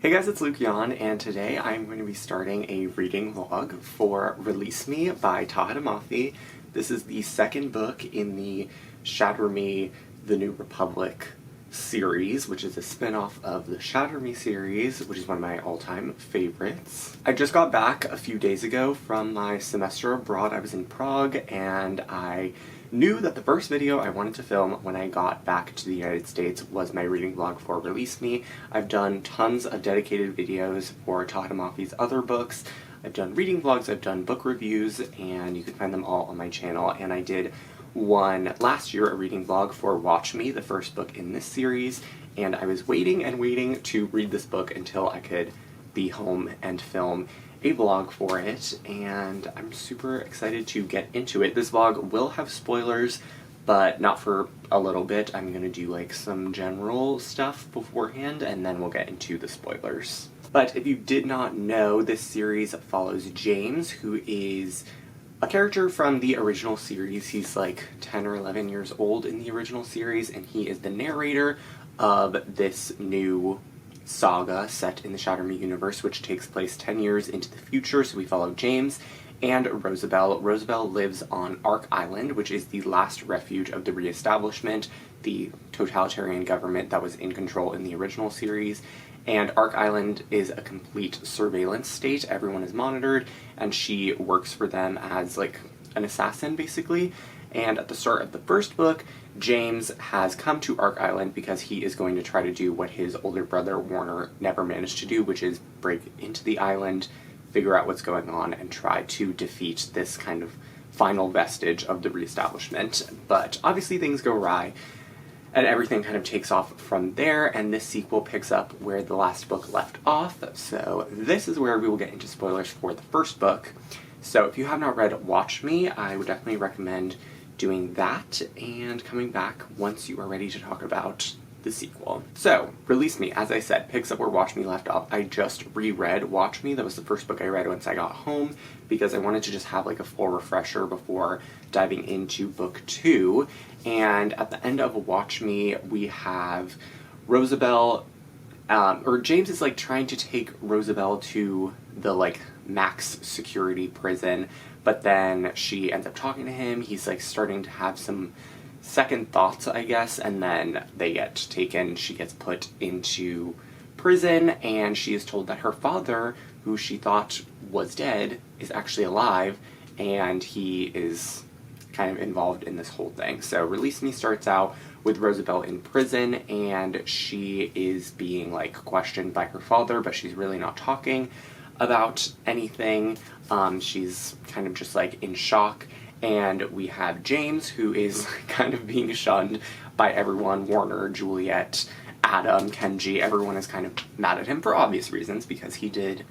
Hey guys, it's Luke Yan, and today I'm going to be starting a reading vlog for Release Me by Tahereh Mafi. This is the second book in the Shatter Me, The New Republic series, which is a spin-off of the Shatter Me series, which is one of my all-time favorites. I just got back a few days ago from my semester abroad. I was in Prague, and I knew that the first video I wanted to film when I got back to the United States was my reading vlog for Release Me. I've done tons of dedicated videos for Tahereh Mafi's other books. I've done reading vlogs, I've done book reviews, and you can find them all on my channel. And I did one last year, a reading vlog for Watch Me, the first book in this series, and I was waiting and waiting to read this book until I could be home and film a vlog for it, and I'm super excited to get into it. This vlog will have spoilers, but not for a little bit. I'm gonna do like some general stuff beforehand, and then we'll get into the spoilers. But if you did not know, this series follows James, who is a character from the original series. He's like 10 or 11 years old in the original series, and he is the narrator of this new saga set in the Shatter Me universe, which takes place 10 years into the future. So we follow James and Rosabelle. Rosabelle lives on Ark Island, which is the last refuge of the Reestablishment, the totalitarian government that was in control in the original series. And Ark Island is a complete surveillance state. Everyone is monitored, and she works for them as like an assassin, basically. And at the start of the first book, James has come to Ark Island because he is going to try to do what his older brother Warner never managed to do, which is break into the island, figure out what's going on, and try to defeat this kind of final vestige of the Reestablishment. But obviously things go awry, and everything kind of takes off from there, and this sequel picks up where the last book left off. So this is where we will get into spoilers for the first book. So if you have not read Watch Me, I would definitely recommend doing that and coming back once you are ready to talk about the sequel. So, Release Me, as I said, picks up where Watch Me left off. I just reread Watch Me. That was the first book I read once I got home because I wanted to just have like a full refresher before diving into book 2. And at the end of Watch Me, we have Rosabelle, or James is like trying to take Rosabelle to the like max security prison, but then she ends up talking to him. He's like starting to have some second thoughts, I guess, and then they get taken. She gets put into prison, and she is told that her father, who she thought was dead, is actually alive, and he is kind of involved in this whole thing. So Release Me starts out with Rosabelle in prison, and she is being like questioned by her father, but she's really not talking about anything. She's kind of just like in shock. And we have James, who is kind of being shunned by everyone. Warner, Juliet, Adam, Kenji, everyone is kind of mad at him for obvious reasons because he did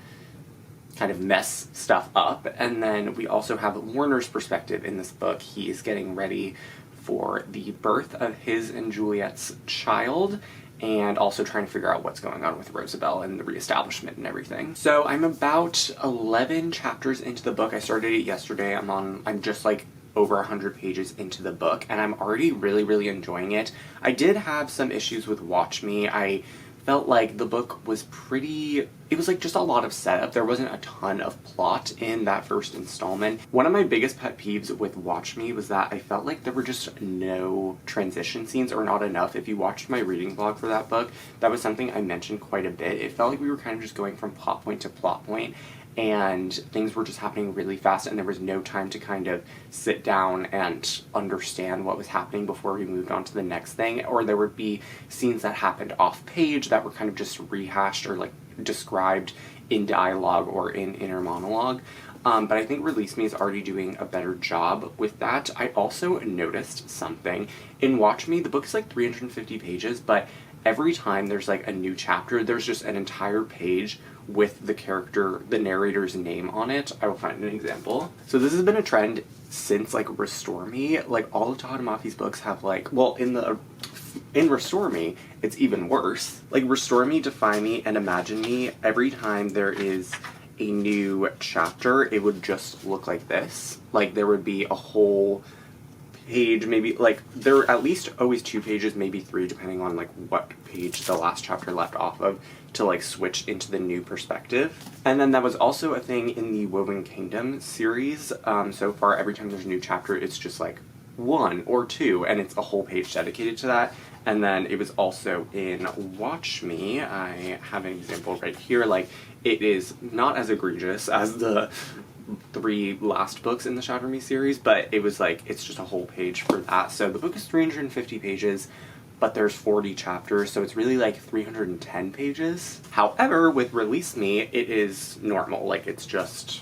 kind of mess stuff up. And then we also have Warner's perspective in this book. He is getting ready for the birth of his and Juliet's child, and also trying to figure out what's going on with Rosabelle and the Reestablishment and everything. So I'm about 11 chapters into the book. I started it yesterday. I'm just like over 100 pages into the book, and I'm already really enjoying it. I did have some issues with Watch Me. I felt like the book was it was like just a lot of setup. There wasn't a ton of plot in that first installment. One of my biggest pet peeves with Watch Me was that I felt like there were just no transition scenes, or not enough. If you watched my reading vlog for that book, that was something I mentioned quite a bit. It felt like we were kind of just going from plot point to plot point, and things were just happening really fast, and there was no time to kind of sit down and understand what was happening before we moved on to the next thing. Or there would be scenes that happened off page that were kind of just rehashed or like described in dialogue or in inner monologue. But I think Release Me is already doing a better job with that. I also noticed something. In Watch Me, the book is like 350 pages, but every time there's like a new chapter, there's just an entire page with the narrator's name on it. I will find an example. So this has been a trend since like Restore Me. Like all of Tahereh Mafi's books have like, well, in Restore Me, it's even worse. Like Restore Me, Defy Me, and Imagine Me, every time there is a new chapter, it would just look like this. Like there would be a whole page, maybe, like, there are at least always 2 pages, maybe 3, depending on, like, what page the last chapter left off of, to, like, switch into the new perspective. And then that was also a thing in the Woven Kingdom series. So far, every time there's a new chapter, it's just, like, 1 or 2, and it's a whole page dedicated to that. And then it was also in Watch Me. I have an example right here. Like, it is not as egregious as the 3 last books in the Shatter Me series, but it was like, it's just a whole page for that. So the book is 350 pages, but there's 40 chapters, so it's really like 310 pages. However, with Release Me, it is normal. Like, it's just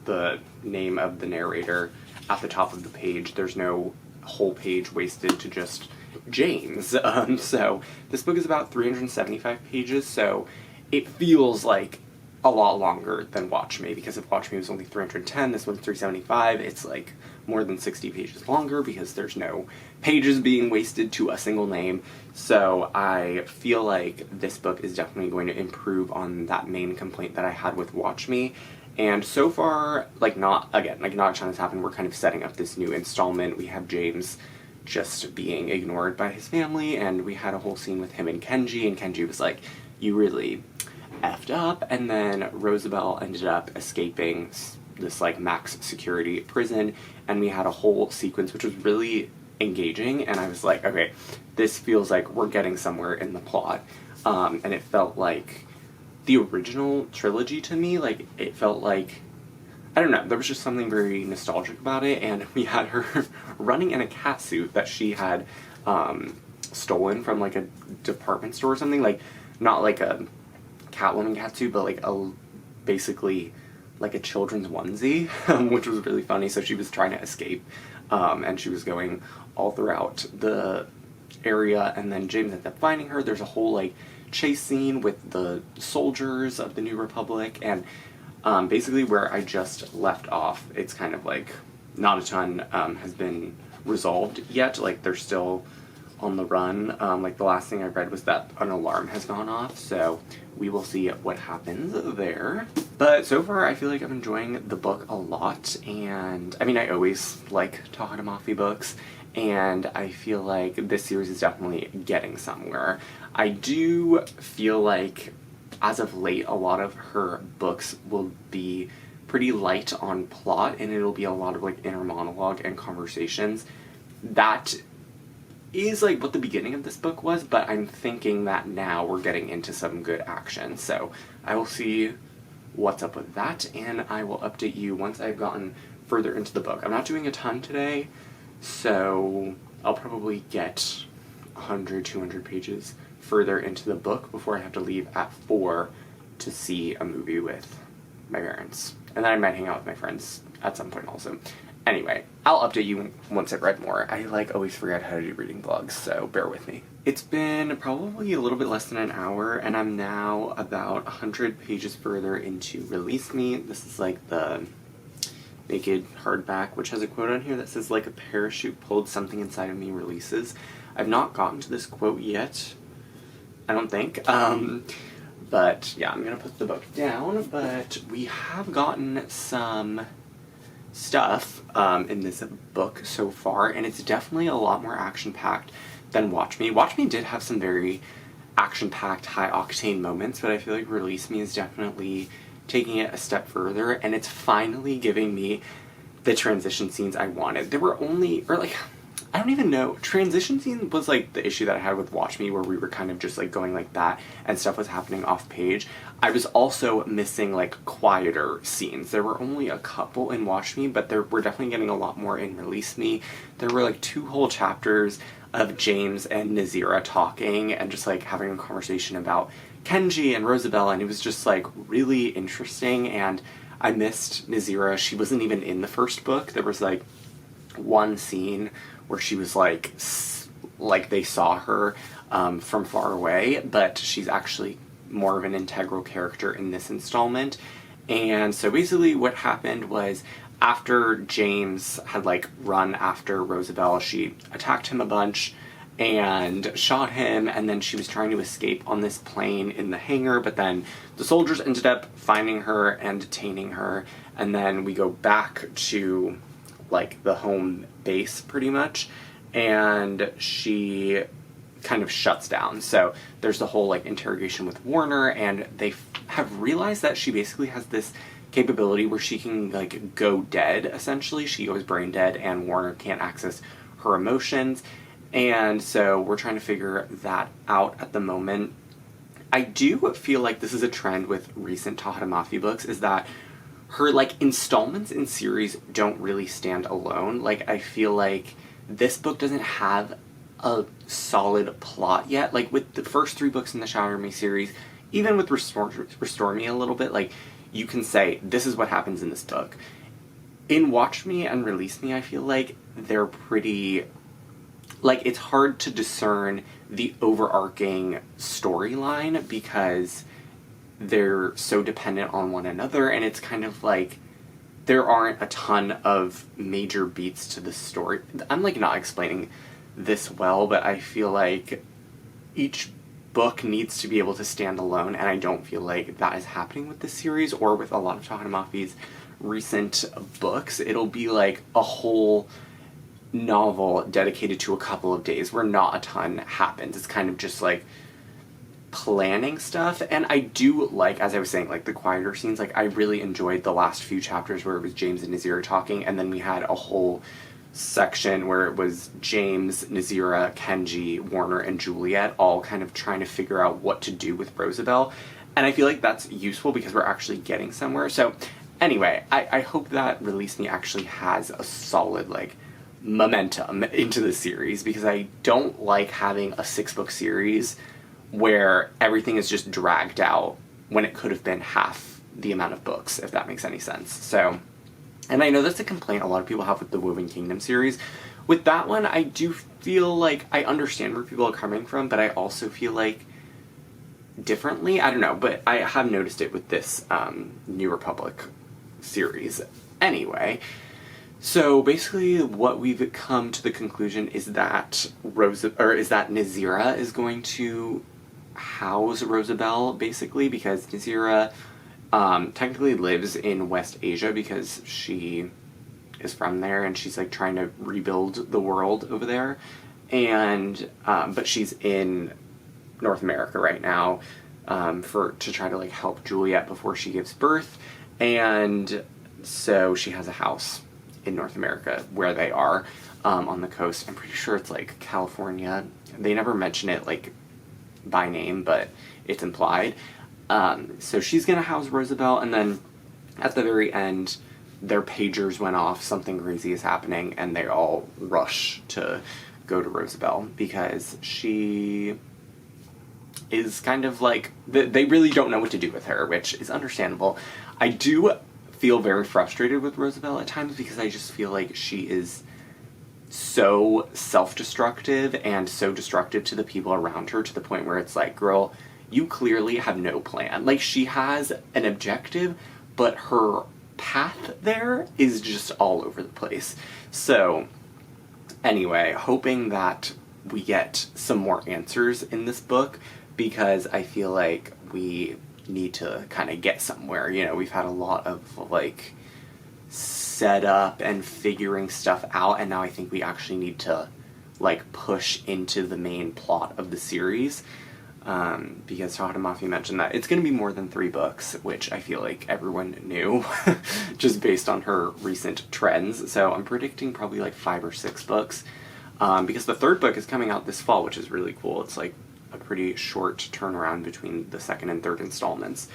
the name of the narrator at the top of the page. There's no whole page wasted to just James. So this book is about 375 pages, so it feels like a lot longer than Watch Me, because if Watch Me was only 310, this one's 375, it's like more than 60 pages longer because there's no pages being wasted to a single name. So I feel like this book is definitely going to improve on that main complaint that I had with Watch Me. And so far, like, not a ton has happened. We're kind of setting up this new installment. We have James just being ignored by his family, and we had a whole scene with him and Kenji was like, you really effed up. And then Rosabelle ended up escaping this, like, max security prison, and we had a whole sequence which was really engaging, and I was like, okay, this feels like we're getting somewhere in the plot. And it felt like the original trilogy to me. Like, it felt like, I don't know, there was just something very nostalgic about it, and we had her running in a cat suit that she had stolen from, like, a department store or something. Like, not like a Catwoman cat suit, but like basically like a children's onesie, which was really funny. So she was trying to escape, and she was going all throughout the area, and then James ended up finding her. There's a whole, like, chase scene with the soldiers of the New Republic, and basically where I just left off, it's kind of like not a ton has been resolved yet. Like, they're still on the run. Like, the last thing I read was that an alarm has gone off, so we will see what happens there. But so far, I feel like I'm enjoying the book a lot, and I mean, I always like Tahereh Mafi books, and I feel like this series is definitely getting somewhere. I do feel like, as of late, a lot of her books will be pretty light on plot, and it'll be a lot of, like, inner monologue and conversations. That is, like, what the beginning of this book was, but I'm thinking that now we're getting into some good action. So I will see what's up with that, and I will update you once I've gotten further into the book. I'm not doing a ton today, so I'll probably get 100, 200 pages further into the book before I have to leave at 4 to see a movie with my parents. And then I might hang out with my friends at some point also. Anyway, I'll update you once I've read more. I, like, always forget how to do reading vlogs, so bear with me. It's been probably a little bit less than an hour, and I'm now about 100 pages further into Release Me. This is, like, the naked hardback, which has a quote on here that says, like a parachute pulled, something inside of me releases. I've not gotten to this quote yet, I don't think. But yeah, I'm gonna put the book down, but we have gotten some stuff in this book so far, and it's definitely a lot more action-packed than Watch Me. Watch Me did have some very action-packed, high-octane moments, but I feel like Release Me is definitely taking it a step further, and it's finally giving me the transition scenes I wanted. There were only, or like, I don't even know, transition scene was like the issue that I had with Watch Me, where we were kind of just like going like that and stuff was happening off page. I was also missing like quieter scenes. There were only a couple in Watch Me, but there we're definitely getting a lot more in Release Me. There were like 2 whole chapters of James and Nazira talking and just like having a conversation about Kenji and Rosabelle, and it was just like really interesting, and I missed Nazira. She wasn't even in the first book. There was like one scene where she was like they saw her from far away, but she's actually more of an integral character in this installment. And so basically what happened was, after James had like run after Rosabelle, she attacked him a bunch and shot him, and then she was trying to escape on this plane in the hangar, but then the soldiers ended up finding her and detaining her, and then we go back to like the home base pretty much, and she kind of shuts down. So there's the whole like interrogation with Warner, and they have realized that she basically has this capability where she can like go dead, essentially. She goes brain dead, and Warner can't access her emotions. And so we're trying to figure that out at the moment. I do feel like this is a trend with recent Tahereh Mafi books, is that her like installments in series don't really stand alone. Like, I feel like this book doesn't have a solid plot yet. Like with the first 3 books in the Tahereh Mafi series, even with Restore Me a little bit, like you can say this is what happens in this book. In Watch Me and Release Me, I feel like they're pretty, like, it's hard to discern the overarching storyline because they're so dependent on one another, and it's kind of like there aren't a ton of major beats to the story. I'm like not explaining this well, but I feel like each book needs to be able to stand alone, and I don't feel like that is happening with this series or with a lot of Tahereh Mafi's recent books. It'll be like a whole novel dedicated to a couple of days where not a ton happens. It's kind of just like planning stuff, and I do like, as I was saying, like the quieter scenes. Like, I really enjoyed the last few chapters where it was James and Nazira talking, and then we had a whole section where it was James, Nazira, Kenji, Warner, and Juliet all kind of trying to figure out what to do with Rosabelle, and I feel like that's useful because we're actually getting somewhere. So anyway, I hope that Release Me actually has a solid like momentum into the series, because I don't like having a 6-book series where everything is just dragged out when it could have been half the amount of books, if that makes any sense. So, and I know that's a complaint a lot of people have with the Woven Kingdom series. With that one, I do feel like I understand where people are coming from, but I also feel like differently. I don't know, but I have noticed it with this New Republic series. Anyway, so basically what we've come to the conclusion is that Nazira is going to house Rosabelle, basically, because Nazira technically lives in West Asia because she is from there, and she's like trying to rebuild the world over there, and but she's in North America right now to try to like help Juliet before she gives birth, and so she has a house in North America where they are on the coast. I'm pretty sure it's like California. They never mention it like by name, but it's implied. So she's gonna house Rosabelle, and then at the very end their pagers went off, something crazy is happening, and they all rush to go to Rosabelle because she is kind of like, they really don't know what to do with her, which is understandable. I do feel very frustrated with Rosabelle at times because I just feel like she is so self-destructive and so destructive to the people around her, to the point where it's like, girl, you clearly have no plan. Like, she has an objective, but her path there is just all over the place. So anyway, hoping that we get some more answers in this book, because I feel like we need to kind of get somewhere. You know, we've had a lot of like setup and figuring stuff out, and now I think we actually need to like push into the main plot of the series, because Tahereh Mafi mentioned that it's going to be more than 3 books, which I feel like everyone knew just based on her recent trends. So I'm predicting probably like 5 or 6 books, because the 3rd book is coming out this fall, which is really cool. It's like a pretty short turnaround between the 2nd and 3rd installments.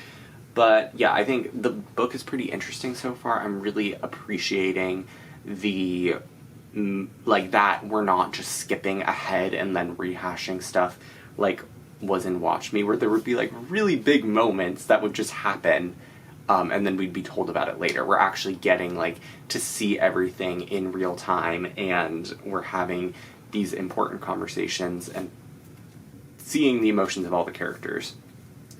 But yeah, I think the book is pretty interesting so far. I'm really appreciating the, like, that we're not just skipping ahead and then rehashing stuff like was in Watch Me, where there would be like really big moments that would just happen, and then we'd be told about it later. We're actually getting like to see everything in real time, and we're having these important conversations and seeing the emotions of all the characters.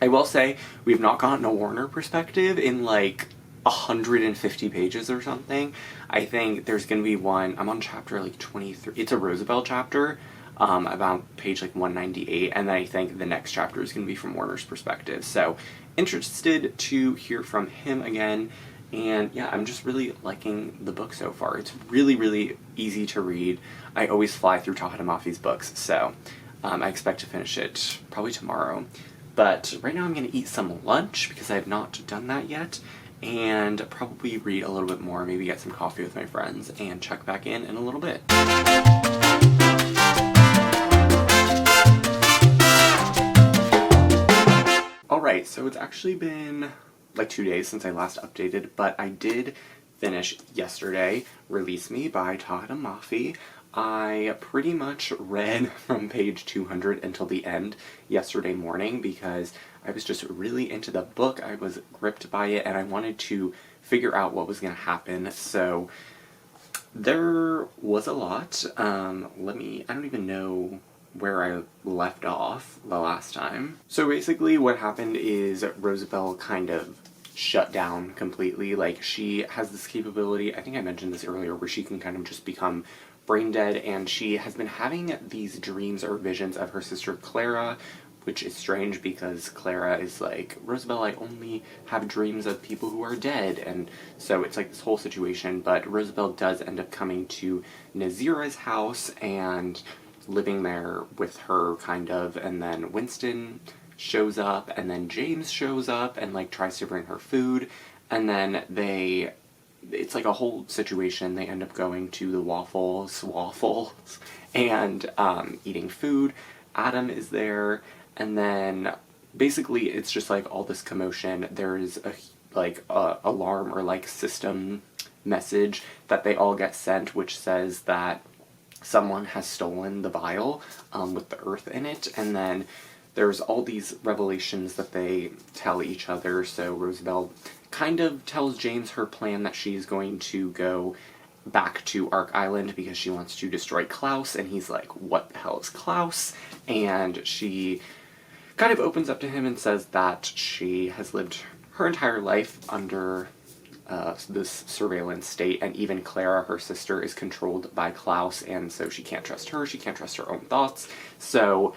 I will say, we've not gotten a Warner perspective in like 150 pages or something. I think there's going to be one, I'm on chapter like 23, it's a Rosabelle chapter, about page like 198, and then I think the next chapter is going to be from Warner's perspective. So, interested to hear from him again, And yeah, I'm just really liking the book so far. It's really, really easy to read. I always fly through Tahereh Mafi's books, so I expect to finish it probably tomorrow. But right now I'm going to eat some lunch because I have not done that yet, and probably read a little bit more, maybe get some coffee with my friends, and check back in a little bit. Alright, so it's actually been like 2 days since I last updated, but I did finish yesterday Release Me by Tahereh Mafi. I pretty much read from page 200 until the end yesterday morning because I was just really into the book. I was gripped by it and I wanted to figure out what was going to happen. So there was a lot. I don't even know where I left off the last time. So basically what happened is Rosabelle kind of shut down completely. Like, she has this capability, I think I mentioned this earlier, where she can kind of just become brain dead, and she has been having these dreams or visions of her sister Clara, which is strange because Clara is like, Rosabelle, I only have dreams of people who are dead, and so it's like this whole situation. But Rosabelle does end up coming to Nazira's house and living there with her, kind of, and then Winston shows up, and then James shows up and like tries to bring her food, and then it's like a whole situation. They end up going to the waffles and eating food. Adam is there, and then basically it's just like all this commotion. There's a alarm or like system message that they all get sent, which says that someone has stolen the vial with the earth in it, and then there's all these revelations that they tell each other. So Rosabelle kind of tells James her plan that she's going to go back to Ark Island because she wants to destroy Klaus, and he's like, what the hell is Klaus? And she kind of opens up to him and says that she has lived her entire life under this surveillance state, and even Clara, her sister, is controlled by Klaus, and so she can't trust her, she can't trust her own thoughts. So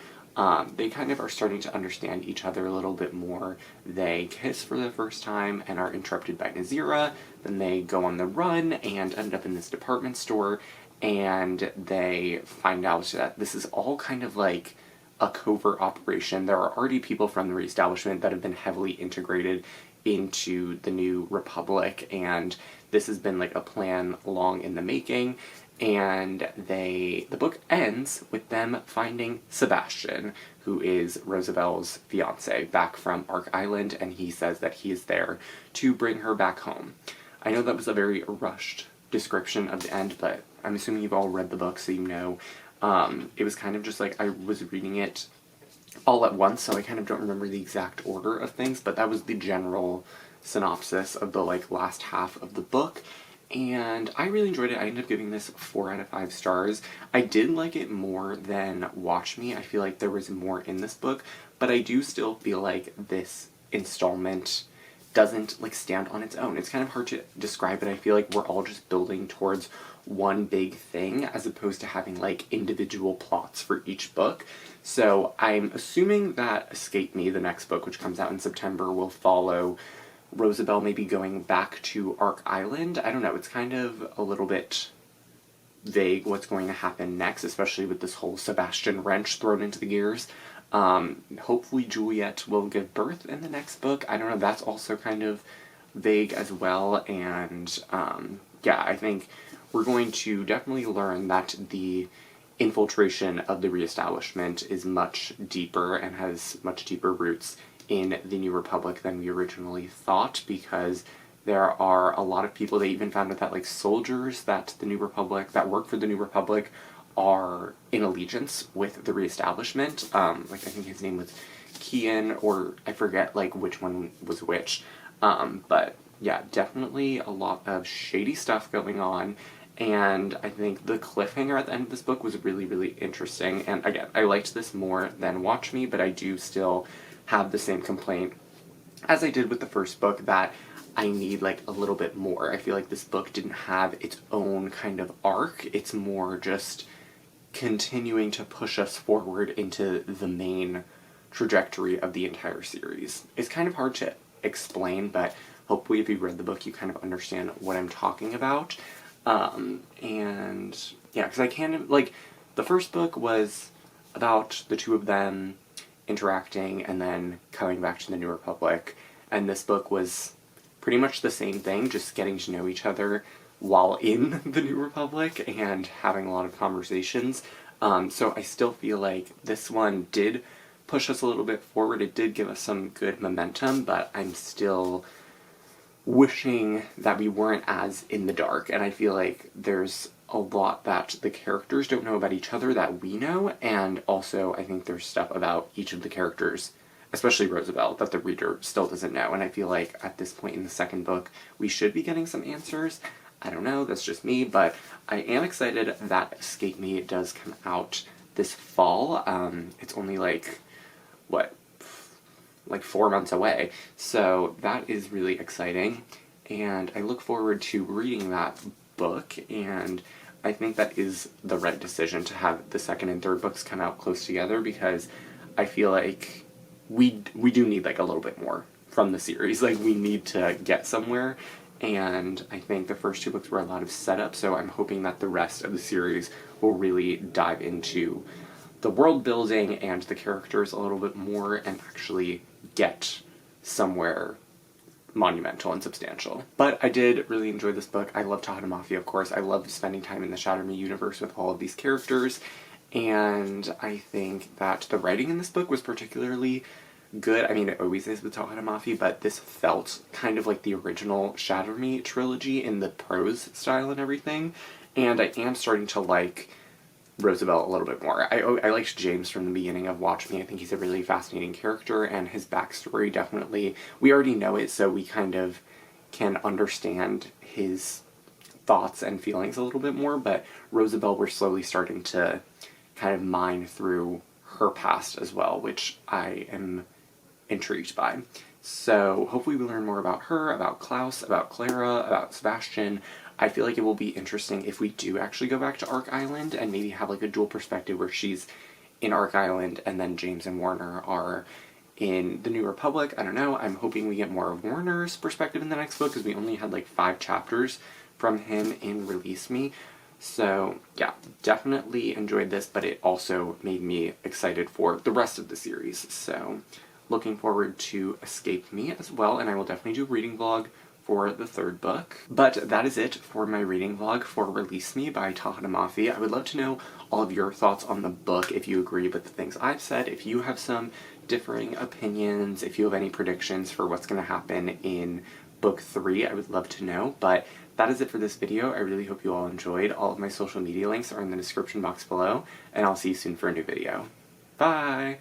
they kind of are starting to understand each other a little bit more. They kiss for the first time and are interrupted by Nazira. Then they go on the run and end up in this department store, and they find out that this is all kind of like a covert operation. There are already people from the Reestablishment that have been heavily integrated into the New Republic, and this has been like a plan long in the making. And the book ends with them finding Sebastian, who is Rosabelle's fiance, back from Ark Island, and he says that he is there to bring her back home. I know that was a very rushed description of the end, but I'm assuming you've all read the book, so you know. It was kind of just like I was reading it all at once, so I kind of don't remember the exact order of things, but that was the general synopsis of the like last half of the book. And I really enjoyed it. I ended up giving this 4 out of 5 stars. I did like it more than Watch Me. I feel like there was more in this book, but I do still feel like this installment doesn't like stand on its own. It's kind of hard to describe it. I feel like we're all just building towards one big thing as opposed to having like individual plots for each book. So I'm assuming that Escape Me, the next book, which comes out in September, will follow Rosabelle maybe going back to Ark Island. I don't know, it's kind of a little bit vague what's going to happen next, especially with this whole Sebastian wrench thrown into the gears. Hopefully Juliet will give birth in the next book. I don't know, that's also kind of vague as well. And yeah, I think we're going to definitely learn that the infiltration of the Reestablishment is much deeper and has much deeper roots in the New Republic than we originally thought, because there are a lot of people. They even found out that like soldiers that work for the New Republic are in allegiance with the Reestablishment. Like I think his name was Kian, or I forget like which one was which. But yeah, definitely a lot of shady stuff going on. And I think the cliffhanger at the end of this book was really, really interesting. And again, I liked this more than Watch Me, but I do still have the same complaint as I did with the first book, that I need like a little bit more. I feel like this book didn't have its own kind of arc. It's more just continuing to push us forward into the main trajectory of the entire series. It's kind of hard to explain, but hopefully if you read the book you kind of understand what I'm talking about. And yeah, because I kind of, like, the first book was about the two of them interacting and then coming back to the New Republic, and this book was pretty much the same thing, just getting to know each other while in the New Republic and having a lot of conversations. So I still feel like this one did push us a little bit forward. It did give us some good momentum, but I'm still wishing that we weren't as in the dark, and I feel like there's a lot that the characters don't know about each other that we know, and also I think there's stuff about each of the characters, especially Rosabelle, that the reader still doesn't know, and I feel like at this point in the second book we should be getting some answers. I don't know, that's just me, but I am excited that Escape Me does come out this fall. It's only like, what, like 4 months away, so that is really exciting, and I look forward to reading that book, and I think that is the right decision to have the second and third books come out close together, because I feel like we do need like a little bit more from the series. Like, we need to get somewhere, and I think the first two books were a lot of setup, so I'm hoping that the rest of the series will really dive into the world building and the characters a little bit more and actually get somewhere monumental and substantial. But I did really enjoy this book. I love Tahereh Mafi, of course. I love spending time in the Shatter Me universe with all of these characters, and I think that the writing in this book was particularly good. I mean, it always is with Tahereh Mafi, but this felt kind of like the original Shatter Me trilogy in the prose style and everything, and I am starting to like Rosabelle a little bit more. I liked James from the beginning of Watch Me. I think he's a really fascinating character, and his backstory definitely, we already know it, so we kind of can understand his thoughts and feelings a little bit more, but Rosabelle, we're slowly starting to kind of mine through her past as well, which I am intrigued by. So hopefully we learn more about her, about Klaus, about Clara, about Sebastian. I feel like it will be interesting if we do actually go back to Ark Island and maybe have like a dual perspective where she's in Ark Island and then James and Warner are in the New Republic. I don't know. I'm hoping we get more of Warner's perspective in the next book, because we only had like 5 chapters from him in Release Me. So yeah, definitely enjoyed this, but it also made me excited for the rest of the series. So looking forward to Escape Me as well, and I will definitely do a reading vlog for the third book. But that is it for my reading vlog for Release Me by Tahereh Mafi. I would love to know all of your thoughts on the book, if you agree with the things I've said, if you have some differing opinions, if you have any predictions for what's going to happen in book 3, I would love to know. But that is it for this video. I really hope you all enjoyed. All of my social media links are in the description box below, and I'll see you soon for a new video. Bye!